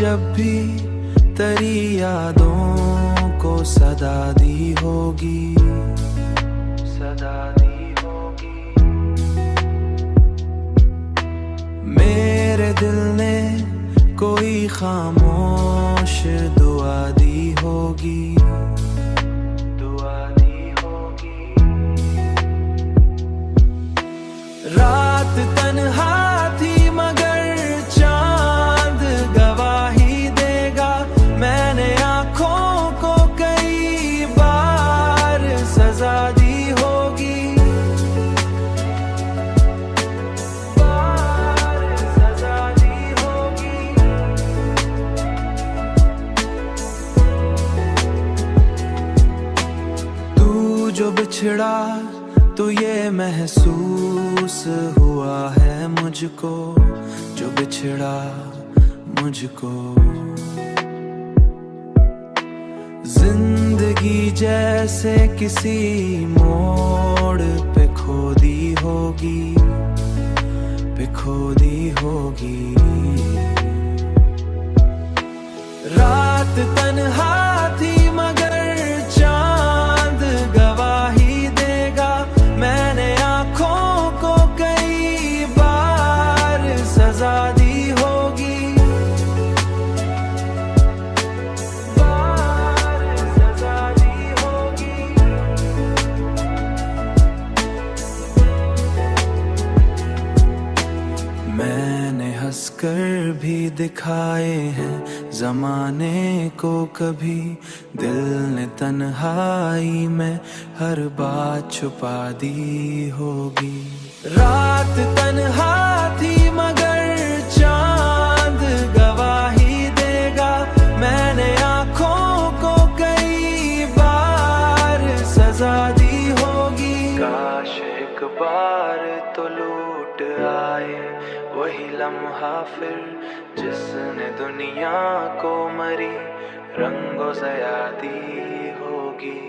जब भी तेरी यादों को सदा दी होगी, सदा दी होगी। मेरे दिल ने कोई खामोश दुआ दी होगी, दुआ दी होगी। रात तन्हा थी मगर चांद गवाही देगा, मैंने आँखों को कई बार सजा दी होगी, बार सजा दी होगी। तू जो बिछड़ा तो ये महसूस हुआ है मुझको, जो बिछड़ा मुझको। जिंदगी जैसे किसी मोड़ पे खो दी होगी, पे खो दी होगी। रात तन्हा थी मगर चांद गवाही देगा, मैंने आँखों को कई बार सजा दी होगी, बार सजा दी होगी। मैंने हंसकर भी दिखाए हैं जमाने को कभी, दिल ने तन्हाई में हर बात छुपा दी होगी। रात तन्हा थी मगर चांद गवाही देगा, मैंने आँखों को कई बार सजा दी होगी। काश एक बार तो लूट आए वही लम्हा फिर, जिसने दुनिया को मरी रंगों ज़या दी होगी।